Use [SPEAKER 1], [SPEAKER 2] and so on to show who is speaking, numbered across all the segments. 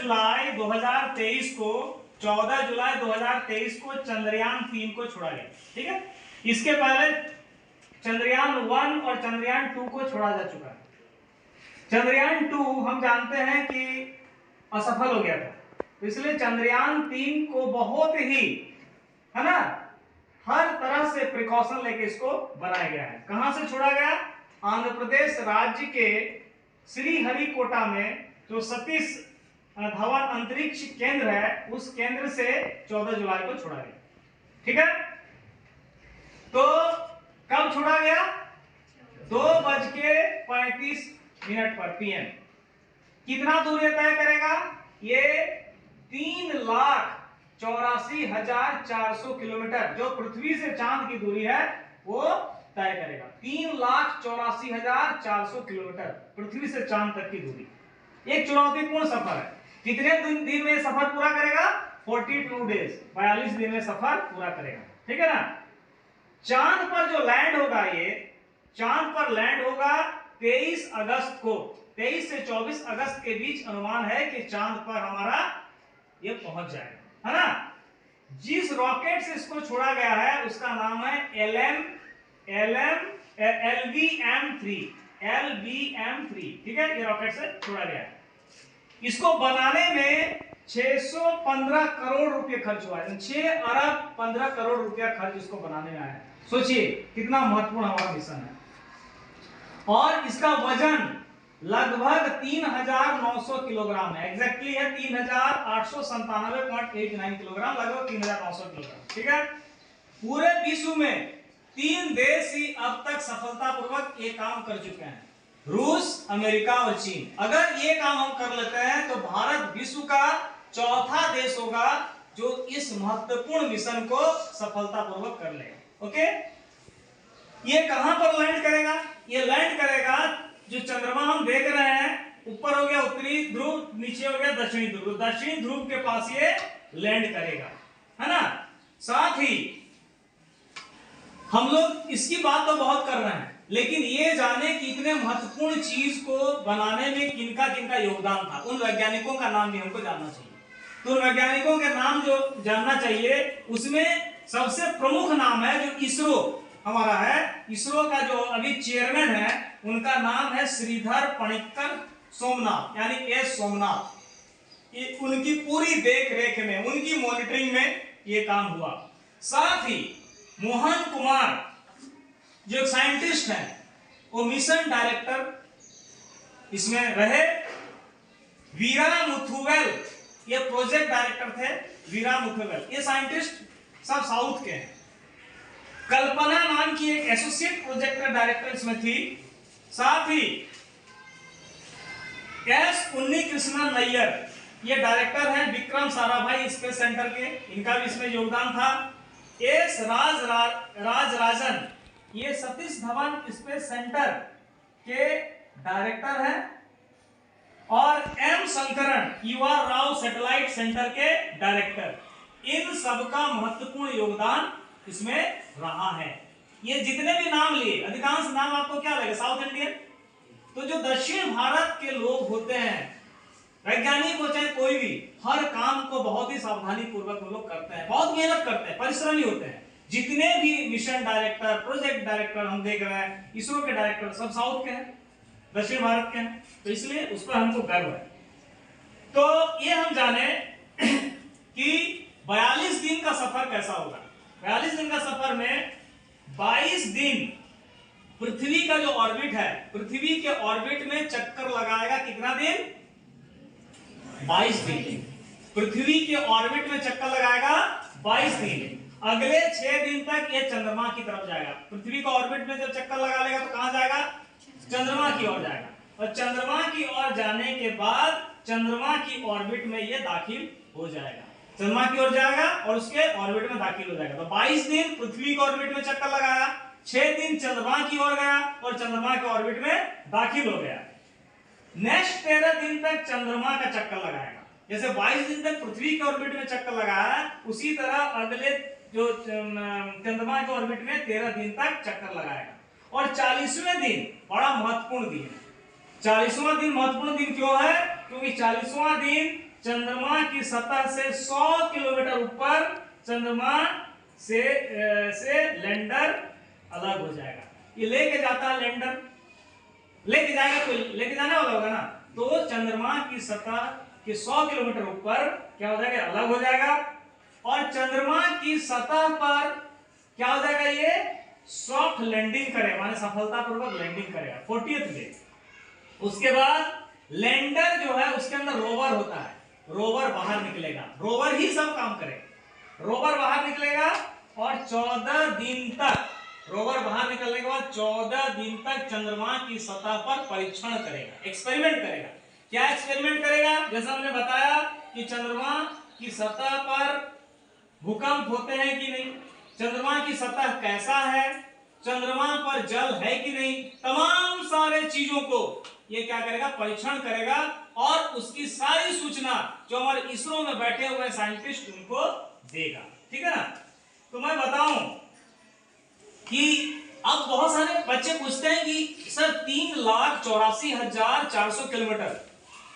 [SPEAKER 1] जुलाई 2023 को 14 जुलाई 2023 को चंद्रयान 3 को छोड़ा गया। ठीक है, इसके पहले चंद्रयान 1 और चंद्रयान 2 को छोड़ा जा चुका है। चंद्रयान 2 हम जानते हैं कि असफल हो गया था, तो इसलिए चंद्रयान 3 को बहुत ही, है ना, हर तरह से प्रिकॉशन लेके इसको बनाया गया है। कहां से छोड़ा गया? आंध्र प्रदेश राज्य के श्रीहरिकोटा में जो सतीश धवन अंतरिक्ष केंद्र है, उस केंद्र से 14 जुलाई को छोड़ा गया। ठीक है, तो कब छोड़ा गया? 2:35 पर पीएम। कितना दूरी तय करेगा? ये 3,84,400 किलोमीटर, जो पृथ्वी से चांद की दूरी है वो तय करेगा। 3,84,400 किलोमीटर पृथ्वी से चांद तक की दूरी। एक चुनौतीपूर्ण सफर है। कितने दिन में सफर पूरा करेगा? 42 डेज, 42 दिन में सफर पूरा करेगा। ठीक है ना। चांद पर जो लैंड होगा, ये चांद पर लैंड होगा 23 अगस्त को। 23 से 24 अगस्त के बीच अनुमान है कि चांद पर हमारा ये पहुंच जाएगा, है ना। जिस रॉकेट से इसको छोड़ा गया है उसका नाम है LVM-3। ठीक है, ये रॉकेट से छोड़ा गया है। इसको बनाने में 615 करोड़ रुपए खर्च हुआ है। 6 अरब 15 करोड़ रुपया खर्च इसको बनाने में आया है। सोचिए कितना महत्वपूर्ण हमारा मिशन है। और इसका वजन लगभग 3,900 किलोग्राम है। एग्जैक्टली है 3,897.89 किलोग्राम, लगभग 3,900 किलोग्राम। ठीक है, पूरे विश्व में 3 देश ही अब तक सफलतापूर्वक ये काम कर चुके हैं, रूस, अमेरिका और चीन। अगर ये काम हम कर लेते हैं तो भारत विश्व का चौथा देश होगा जो इस महत्वपूर्ण मिशन को सफलतापूर्वक कर लेगा। ओके, ये कहां पर लैंड करेगा? ये लैंड करेगा, जो चंद्रमा हम देख रहे हैं, ऊपर हो गया उत्तरी ध्रुव, नीचे हो गया दक्षिणी ध्रुव। दक्षिणी ध्रुव के पास ये लैंड करेगा, है ना। साथ ही हम लोग इसकी बात तो बहुत कर रहे हैं, लेकिन ये जाने कि इतने महत्वपूर्ण चीज को बनाने में किनका किनका योगदान था, उन वैज्ञानिकों का नाम भी हमको जानना चाहिए। तो उन वैज्ञानिकों के नाम जो जानना चाहिए, उसमें सबसे प्रमुख नाम है जो इसरो हमारा है। इसरो का जो अभी चेयरमैन है, उनका नाम है श्रीधर पणिक्कर सोमनाथ, यानी एस सोमनाथ। उनकी पूरी देख रेख में, उनकी मॉनिटरिंग में ये काम हुआ। साथ ही मोहन कुमार जो साइंटिस्ट हैं, वो मिशन डायरेक्टर इसमें रहे। वीरा मुथुवेल ये प्रोजेक्ट डायरेक्टर थे। वीरा मुथुवेल ये साइंटिस्ट सब साउथ के हैं। कल्पना नाम की एक एसोसिएट प्रोजेक्ट डायरेक्टर इसमें थी। साथ ही एस उन्नीकृष्णन नैयर ये डायरेक्टर हैं विक्रम साराभाई स्पेस सेंटर के, इनका भी इसमें योगदान था। एस राजराजन ये सतीश धवन स्पेस सेंटर के डायरेक्टर हैं। और एम शंकरन युवा राव सैटेलाइट सेंटर के डायरेक्टर। इन सबका महत्वपूर्ण योगदान इसमें रहा है। ये जितने भी नाम लिए, अधिकांश नाम आपको क्या लगे? South Indian. तो जो दक्षिण भारत के लोग होते हैं, वैज्ञानिक हो चाहे कोई भी, हर काम को बहुत ही सावधानी पूर्वक वो लोग करते हैं, बहुत मेहनत करते हैं, परिश्रमी होते हैं। जितने भी मिशन डायरेक्टर, प्रोजेक्ट डायरेक्टर हम देख रहे हैं, इसरो के डायरेक्टर सब साउथ के हैं, दक्षिण भारत के हैं, तो इसलिए उस पर हमको गर्व है। तो ये हम जाने कि 42 दिन का सफर कैसा होगा। 42 दिन का सफर में 22 दिन पृथ्वी का जो ऑर्बिट है, पृथ्वी के ऑर्बिट में चक्कर लगाएगा। कितना दिन? 22 दिन पृथ्वी के ऑर्बिट में चक्कर लगाएगा। 22 दिन। अगले 6 दिन तक ये चंद्रमा की तरफ जाएगा। पृथ्वी का ऑर्बिट में जब चक्कर लगा लेगा तो कहां जाएगा? चंद्रमा की ओर जाएगा। और चंद्रमा की ओर जाने के बाद चंद्रमा की ऑर्बिट में ये दाखिल हो जाएगा। चंद्रमा की ओर जाएगा और उसके ऑर्बिट में दाखिल हो जाएगा। तो 22 दिन पृथ्वी के ऑर्बिट में चक्कर लगाया, 6 दिन चंद्रमा की ओर गया और चंद्रमा के ऑर्बिट में दाखिल हो गया। नेक्स्ट 13 दिन तक चंद्रमा का चक्कर लगाएगा। जैसे 22 दिन तक पृथ्वी के ऑर्बिट में चक्कर लगाया, उसी तरह अगले जो चंद्रमा के ऑर्बिट में 13 दिन तक चक्कर लगाएगा। और 40वें दिन बड़ा महत्वपूर्ण दिन है। 40वां दिन महत्वपूर्ण दिन क्यों है? क्योंकि 40वां दिन चंद्रमा की सतह से 100 किलोमीटर ऊपर चंद्रमा से लैंडर अलग हो जाएगा। ये लेके जाता है लैंडर, लेके जाएगा तो लेके जाने वाला होगा ना, तो चंद्रमा की सतह के 100 किलोमीटर ऊपर क्या हो जाएगा, अलग हो जाएगा। और चंद्रमा की सतह पर क्या हो जाएगा, ये सॉफ्ट लैंडिंग करेगा, माने सफलतापूर्वक लैंडिंग करेगा 40th डे। उसके बाद लैंडर जो है उसके अंदर रोवर होता है, रोवर बाहर निकलेगा, रोवर ही सब काम करेगा। रोवर बाहर निकलेगा और 14 दिन तक, रोवर बाहर निकलने के बाद 14 दिन तक चंद्रमा की सतह पर परीक्षण करेगा, एक्सपेरिमेंट करेगा। क्या एक्सपेरिमेंट करेगा? जैसा हमने बताया कि चंद्रमा की सतह पर भूकंप होते हैं कि नहीं, चंद्रमा की सतह कैसा है, चंद्रमा पर जल है कि नहीं, तमाम सारे चीजों को ये क्या करेगा, परीक्षण करेगा और उसकी सारी सूचना जो हमारे इसरो में बैठे हुए साइंटिस्ट उनको देगा। ठीक है ना। तो मैं बताऊं कि अब बहुत सारे बच्चे पूछते हैं कि सर 3,84,400 किलोमीटर,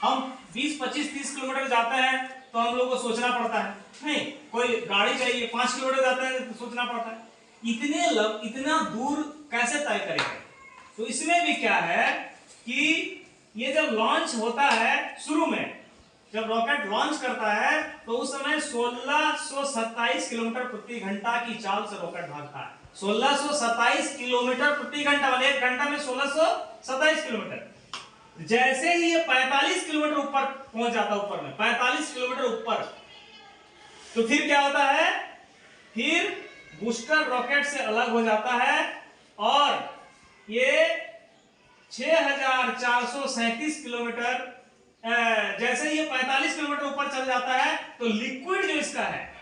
[SPEAKER 1] हम 20, 25, 30 किलोमीटर जाते हैं तो हम लोग को सोचना पड़ता है, नहीं कोई गाड़ी चाहिए 5 किलोमीटर जाता है तो सोचना पड़ता है, इतना दूर कैसे तय करेंगे। तो इसमें भी क्या है कि ये जब लॉन्च होता है, शुरू में जब रॉकेट लॉन्च करता है तो उस समय 1627 किलोमीटर प्रति घंटा की चाल से रॉकेट भागता है। 1627 किलोमीटर प्रति घंटा, मतलब 1 घंटा में 1627 किलोमीटर। जैसे ही ये 45 किलोमीटर ऊपर पहुंच जाता है, ऊपर में 45 किलोमीटर ऊपर, तो फिर क्या होता है, फिर बूस्टर रॉकेट से अलग हो जाता है और ये 6,437 किलोमीटर, जैसे ही ये 45 किलोमीटर ऊपर चल जाता है तो लिक्विड जो इसका है,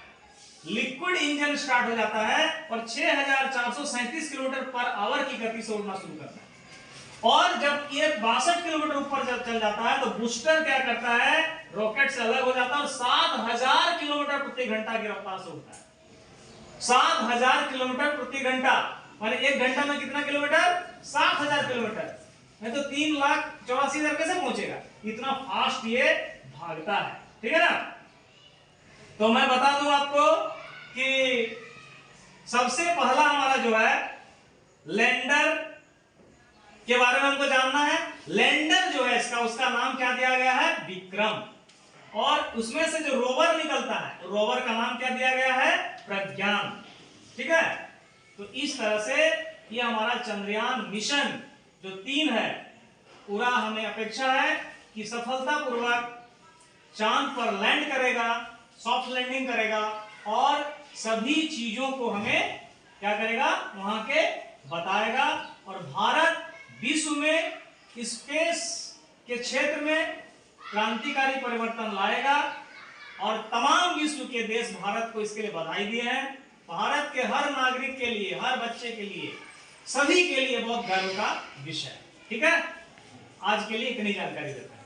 [SPEAKER 1] लिक्विड इंजन स्टार्ट हो जाता है और 6,437 किलोमीटर पर आवर की गति से उड़ना शुरू करता है। और जब ये 62 किलोमीटर ऊपर चल जाता है तो बूस्टर क्या करता है, रॉकेट से अलग हो जाता है और 7,000 किलोमीटर प्रति घंटा की रफ्तार से उड़ता है। 7,000 किलोमीटर प्रति घंटा, माने 1 घंटा में कितना किलोमीटर, 7,000 किलोमीटर, नहीं तो 3,84,000 कैसे पहुंचेगा, इतना फास्ट ये भागता है। ठीक है ना। तो मैं बता दूं आपको कि सबसे पहला हमारा जो है लैंडर के बारे में हमको जानना है। लैंडर जो है इसका, उसका नाम क्या दिया गया है, विक्रम। और उसमें से जो रोवर निकलता है, रोवर का नाम क्या दिया गया है, प्रज्ञान। ठीक है। तो इस तरह से ये हमारा चंद्रयान मिशन जो 3 है, पूरा हमें अपेक्षा है कि सफलतापूर्वक चांद पर लैंड करेगा, सॉफ्ट लैंडिंग करेगा और सभी चीजों को हमें क्या करेगा, वहां के बताएगा और भारत विश्व में स्पेस के क्षेत्र में क्रांतिकारी परिवर्तन लाएगा। और तमाम विश्व के देश भारत को इसके लिए बधाई दिए हैं। भारत के हर नागरिक के लिए, हर बच्चे के लिए, सभी के लिए बहुत गर्व का विषय है। ठीक है। आज के लिए इतनी जानकारी देता हूं।